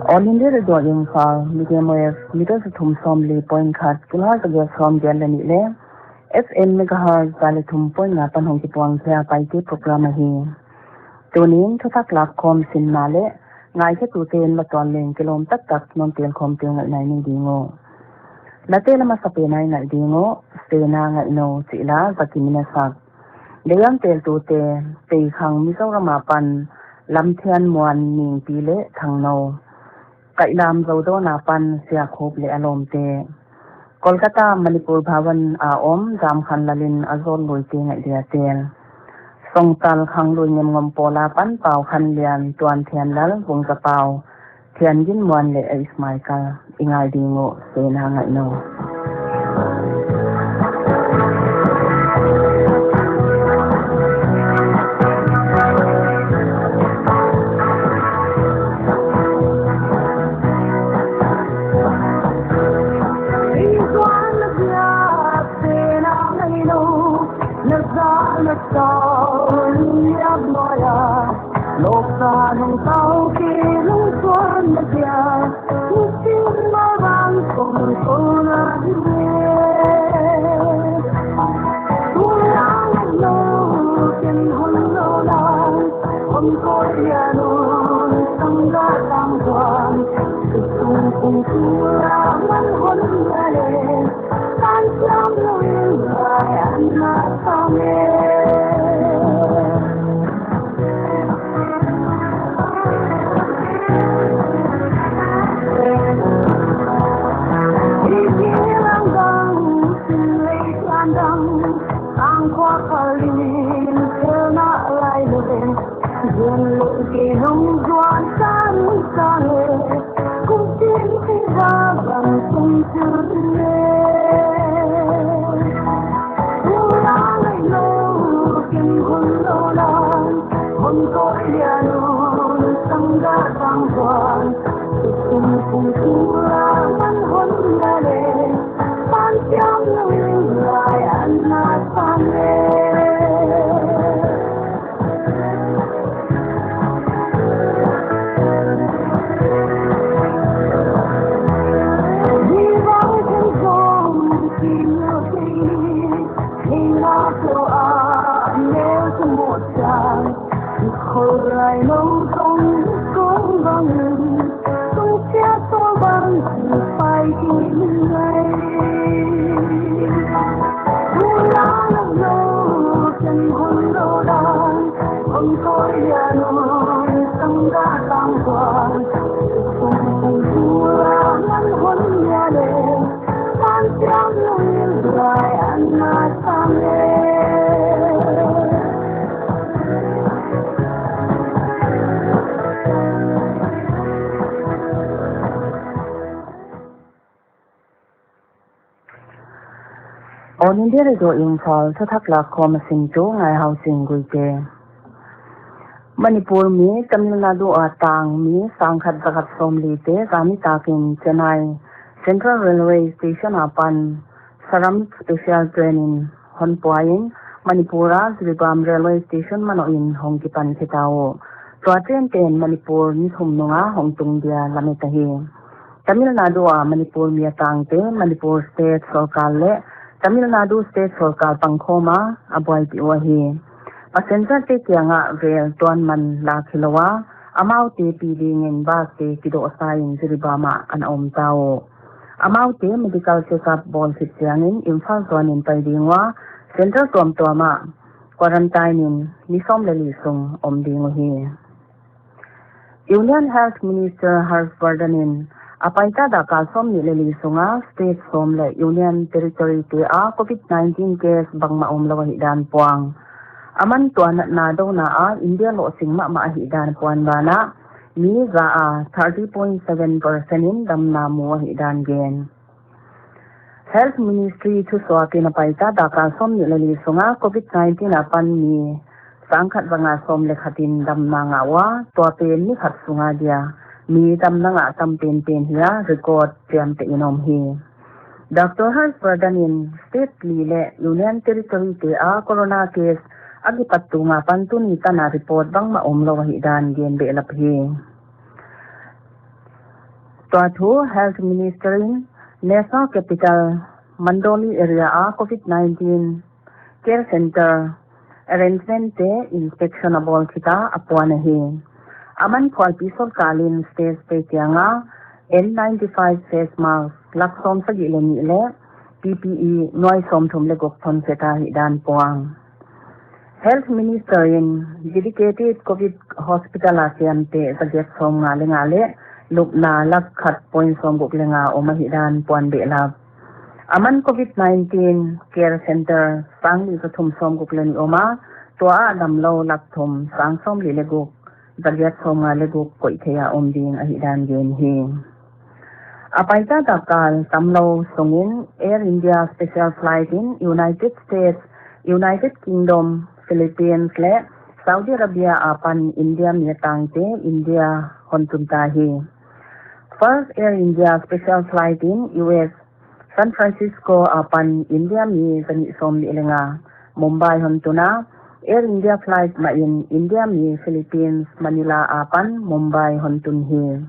All India Radio Imphal, medium wave, meters thum som li point khat, kilohertz agya som jan la ni le, FM megahertz dali thum point na pan hong ki puang thea Paite program hi. Tunin thutak lak kom sin na le, ngai ke tu ten ma ton leng kilom tak tak non tel kom tel ngai nai ni dingo. La te lama sa pe nai ngai dingo, ste na ngai no chila zakimina sak. Deyam tel tu te, pe khang mi so rama pan, lam thian muan ning pi le thang no. Kai lam zo do na pan sia khop le alom te Kolkata Manipur Bhavan a om jam khan lalin azon loi te ngai dia tel songtal khang loi ngem ngom pola pan pau khan lian tuan thian lal wong ka pau thian gin muan le ismai ka ingai dingo se na ngai no All India Radio Imphal thutak lak kom sin tu ngai housing gui te Manipur mi Tamil Nadu atang mi sangkhat zakat som li te rami takin Chennai Central Railway Station apan Saram Special Training hon poain Manipura Zribam Railway Station manoin hongkipan kitao tua train ten Manipur ni thum nunga hongtung dia lametahi Tamil Nadu a Manipur mi atang te Manipur State Sarkar le Tamil Nadu State Sarkar pangkhoma abuai pi wahi passenger te kyanga rail tuan man la khilawa amau te pi dingin ba te kido sain Zribama an om tao amau te medical checkup bol sit siangin Imphal tuanin pai dingwa central tuama quarantine in nisom leli sung om dingo hi Union Health Minister Harshvardhanin apaita da kalsom ni leli sunga state som le Union Territory te a COVID-19 case bangma lawa hidan puang aman tuan na do na a India lo singma ma hidan puan bana mi za a 30.7% in damna mo hidan gen Health Ministry to swati na paita da kalsom ni leli sunga COVID-19 apan ni sangkhat banga som le khatin damna ngawa to pe ni khat sunga dia mi tam na nga tam pen hiya record tiam te inom hi Dr. Harshvardhan in state le union territory te a corona case agi pattu nga pantuni tana report bang ma omlo hi dan gen be lap hi Twathu Health Minister in National Capital Mandoli area a COVID-19 care center arrangement te inspection abol kita apuan hi aman kwal pisol kalin stage pe tianga N95 face mask laksom sa gileni le PPE noi som thum le gok thon seta hi dan puang Health Minister in dedicated COVID hospital asiam te saget som ngale luk na lak khat point som gok lenga o mahi dan puan be la aman COVID-19 care center sang li thum som gok leni oma to a dam lo lak thum sang som li le gok saget som ngale gok koi thea om ding a hi dan gen hi Apaita takal tamlo sungin Air India special flight in United States, United Kingdom, Philippines le Saudi Arabia apan India miatangte India hontuntahi. First Air India special flight in US, San Francisco apan India mi sani som ilenga Mumbai hontuna Air India flight ma in India mi Philippines Manila apan Mumbai hontunhi.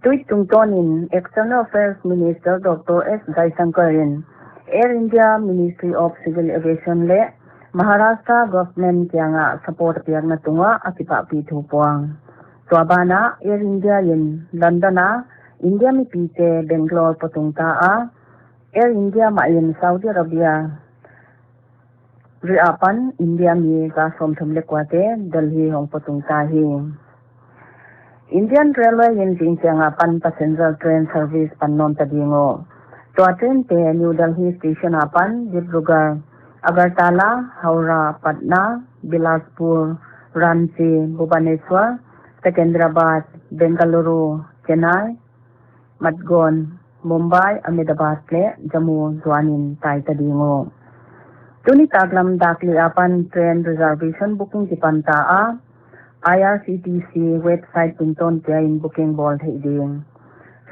Tweet tungtonin External Affairs Minister Dr. S. Jaisankarin Air India Ministry of Civil Aviation le Maharashtra Government kaya nga support piyak na tunga at ipapitu puang. Tuabana Air India in London na India mi Paite Bangalore patungta a Air India ma in Saudi Arabia riapan India mi ka somthum lekwate Delhi hong patungta hi. Indian Railway in Jinchanga pan passenger train service pannon tadingo. To train te New Delhi station apan Dibrugarh, Agartala, Howrah, Patna, Bilaspur, Ranchi, Bhubaneswar, Secunderabad, Bengaluru, Chennai, Madgon, Mumbai, Ahmedabad le Jammu Zwanin tay tadingo. Tuni taglam dakli apan train reservation booking tipanta a IRCTC website pinton in booking ball ding.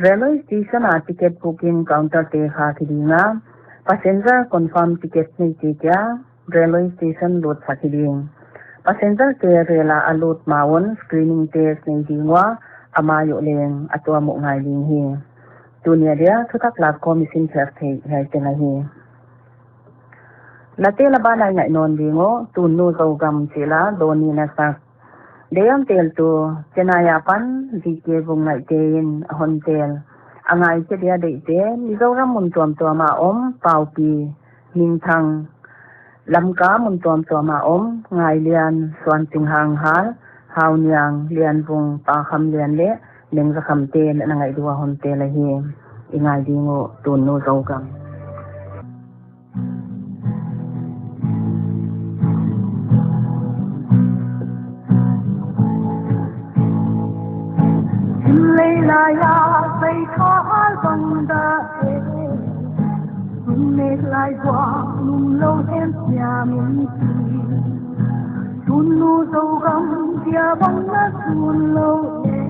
Railway station ticket booking counter te dinga. Passenger confirm ticket ni tikya. Railway station load ding. Passenger te rela alot mawon screening test ni dingwa amayo leng atwa mo ngai ding hi. Tunia dia tutak la komisin cherte hai tena hi. Late labana ngai non dingo tunu zogam sila doni na sak Deyam tel tu cenayapan dike bungai tein hontel angai che dia de te mizoram mun tuam tuama om paupi mingthang lamka mun tuam tuama om ngai lian swan ting hang hal hauniang lian vung pa kham lian le leng zakham te na ngai duwa hontel hi ingai dingo tunu zogam Leilaya say khal bang da e me lai wa num lo em ya min ti tunu zo gam dia bang na sun lo e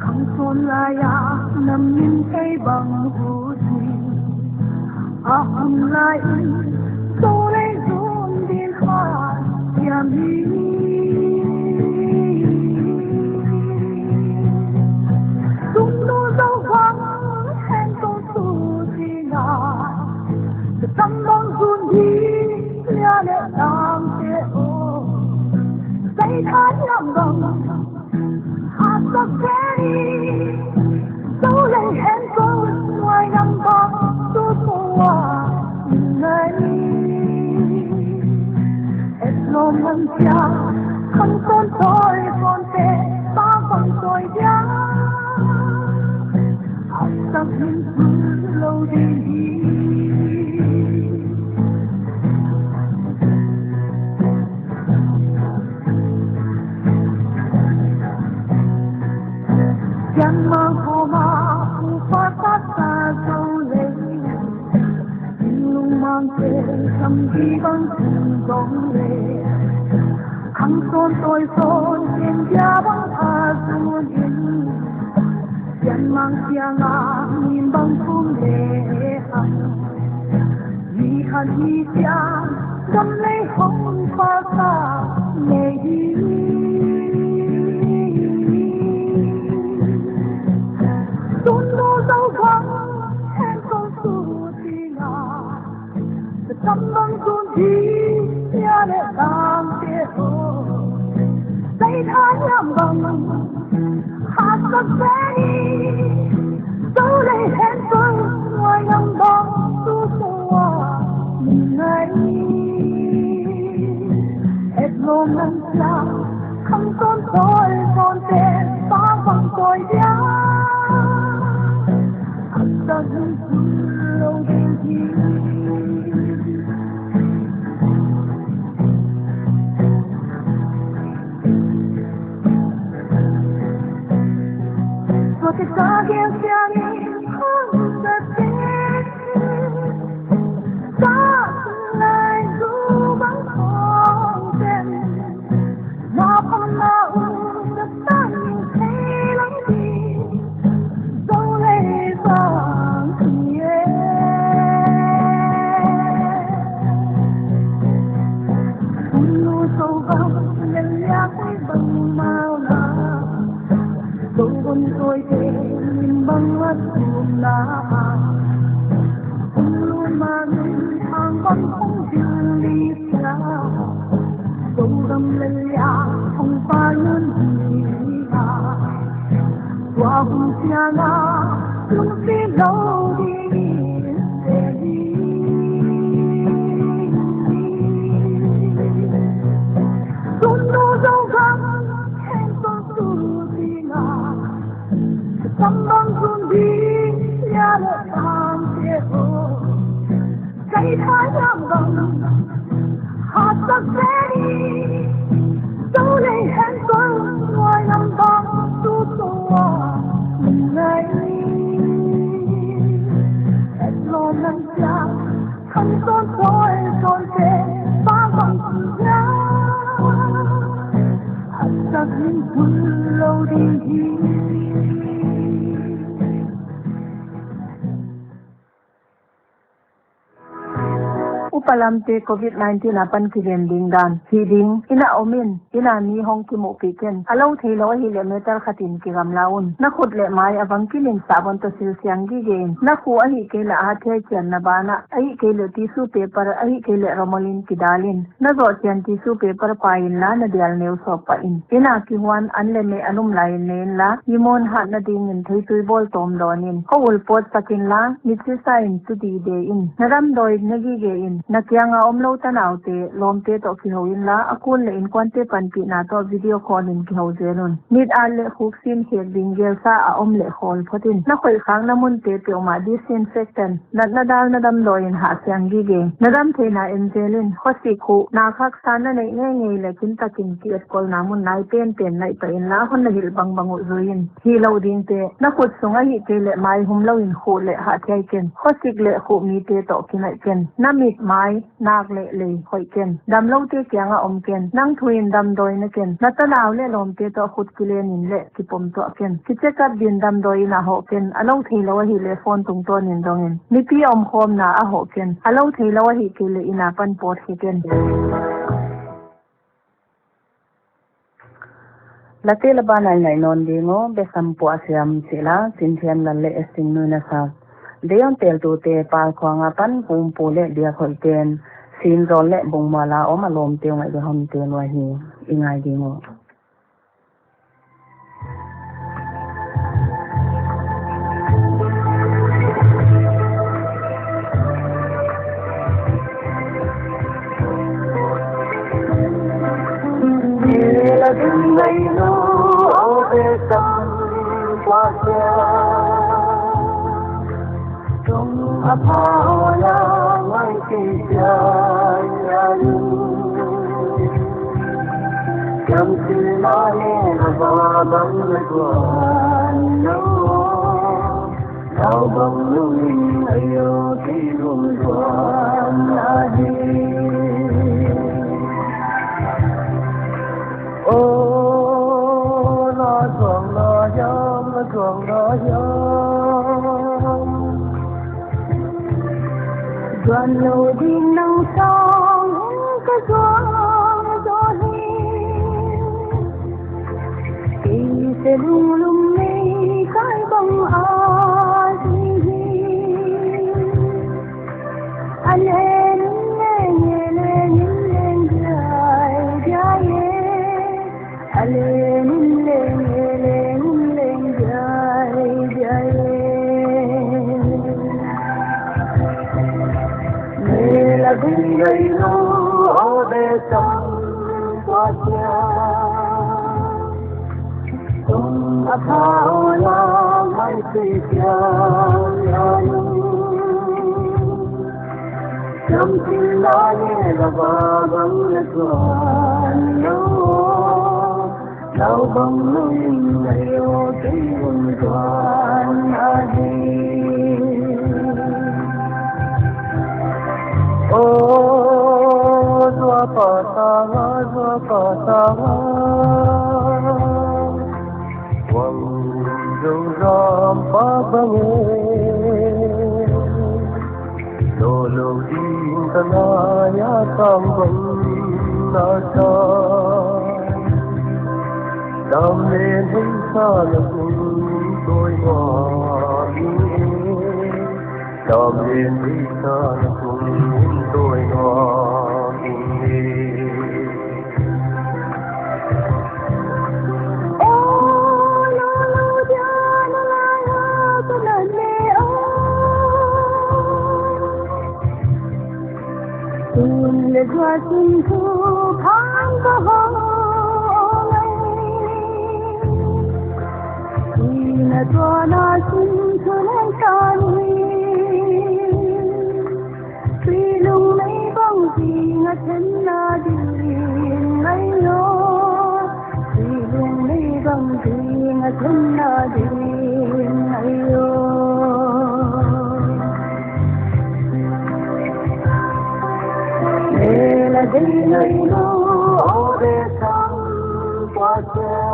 kham son la ya nam min kai bang hu si a hum lai so le zun din ha ya mi Tâm bóng run đi lia lệ làm thế ô say thái lòng gồng hạt sắc thế đi dấu lệ hẹn câu ngoài năm bóng suốt mùa ngày em lom lần cha không con thôi con tê ba con tôi giá hạt sắc hình lâu đi Yang mahoma upata sole lung mang te sam di bang dong le thăng son tôi son in gia băng tha suôn in dân mang tia ngà nhìn băng phun lệ hằng vì hàn vì tia đâm lấy hồng pha xa lệ đi xuân đô dấu vắng hẹn con su thì ngà tâm băng xuân đi tia lệ tam tia hồ say thái nhầm bằng hạt sắc vẽ dấu lấy hẹn tôi ngoài nắng bóng su hoa ngày hết lôm nắng xa không son tôi còn tên ta bằng tôi giá hạt sắc lâu đến khi Porque sabía que a mí juntas ta lại dù bằng không tên mà không nào đã ta nhìn thấy lắm đi dấu lấy vàng kia lu sâu vắng lên nhạc bằng màu nào dấu vân tôi thế nhìn băng mắt buồn lá luôn mà mình hàng con không chịu đi xa dấu đâm lên nhà không phải luôn gì qua vùng xa na luôn phía lâu đi để đi luôn đâu dấu vắng hẹn con su thì ngà tâm băng xuân đi nhà lệ tam tia hồ say thái nhầm bằng hạt sắc vẽ đi dấu lấy hẹn tôi ngoài nắng bóng su hoa ngày hết lo nắng cha không son tôi còn thế ba bằng giá hạt sắc những vui lâu đi Upalamte COVID-19 apan kiren dingdan hiding ina omin ina ni hong ki mo piken alo thelo hi le meter khatin ki gamlaun na khut le mai awang kilin sabon to sil siang gi gen na khu a hi ke la a the chen na bana ai ke le tissue paper ai ke le romolin ki dalin na zo chen tissue paper pain la na dial neu so pa in ina ki wan an le me anum lai nen la yimon ha na ding in thei tui bol tom donin ko ul pot takin la mit si sign tu di de in naram doi nagi ge in nakyanga omlo tanaute lomte to ki hoin la akul le in kwante panpi na to video call in ki hozelun nit alle khuksin he bingel sa a omle khol photin na khoi khang na mun te te ma disinfectant na dal na dam loin ha syang gi ge nadam the na enzelin khosi khu na khak sana nei nge le kin takin ki at kol na mun nai pen nai pa in la hon na hil bang bangu zuin hi lo ding te na khut sunga hi te le mai hum lo in khu le ha thai ken khosik le khu mi te to kinai ken namit mai nak le hoi ken dam lo te kyanga om ken nang thuin dam doi na ken na ta law le lom te to khut kilen in le ki pom to ken ki che ka bin dam doi na ho ken alo thei lo hi le phone tung ton in dongin ni pi om khom na a ho ken alo thei lo hi ke le ina pan pot hi ken late la ba nai non dingo be sampo asiam sila sinthiam la le esting nu na sa deon tel tu te pal khwanga pan pum pole dia khoi ten sin zol le bung mala o malom te ngai de hom te no hi ingai dingo la ding lai no o te tam kwa sia trong apala mai ki ya ya lu kam si na ne na ba bang le kwa no nào bang lu ni ayo ki lu kwa na di đoàn lầu đi nắng sóng cái gió hi sẽ lung lung mây cái bóng anh lên dài anh lên dài mê là tình gây lũ ở bề trong qua nhà tung áp thao la mai tươi trong tim ta nghe là ba bóng lệ toàn đau bóng lưng ngày ô tiếng buồn toàn đi ô doa pa sa quăng dâu ram pa bang lô lô đi ta ya tam bang na sa đam lên hình xa là cùng đôi hoa đam lên hình xa là cùng đôi hoa le doa sun thu khang ba ho lai na doa na sun thu lai ta ni lung mai bang ti nga chen na di mai lo lung mai bang ti nga chen na di mai lo là đi nơi lũ ô đê sông qua cha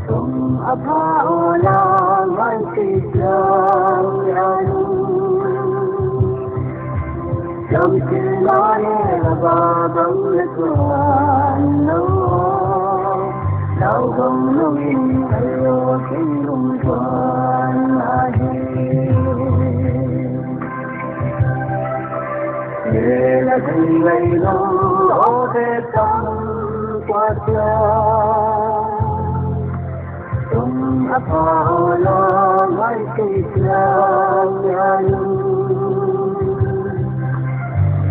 tung áp thao la mai tươi trong tim ta nghe là ba bóng lệ toàn đau bóng lưng ngày ô tiếng buồn toàn mê là tình ngày lũ ô đê sông qua cha tung áp thao la mai tươi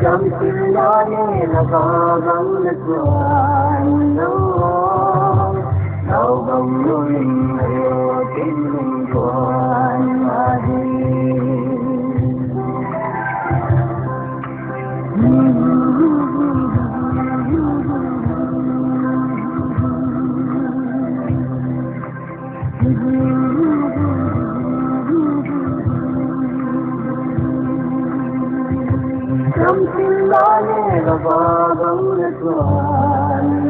trong tim ta nghe là ba bóng lệ toàn đau bóng lưng ngày ô tiếng buồn toàn trong tim ta nghe là ba bóng lệ toàn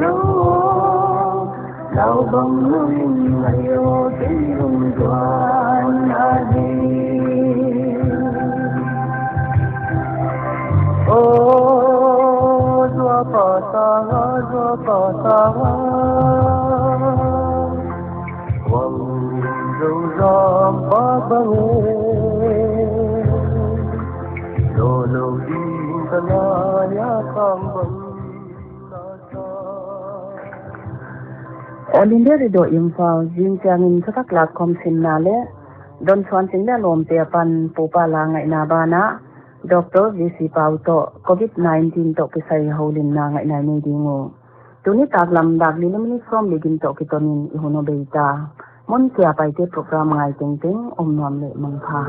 đau bóng lưng ngày ô tiếng buồn toàn đi ô doa pa sa quăng dâu ram pa bang lô lô đi ta ya tam bang All India Radio Imphal Jing Changin Satak Latcom Sinnale Don Swan Singla Lomte Pan Pupa La Ngai Na Bana Dr. VC Pauto COVID-19 to kisay holin na ngai na ni dingo tuni taglam dagli namni from ligin to kitonin ihuno beita mon kya paite program ngai teng teng om nam le mangkha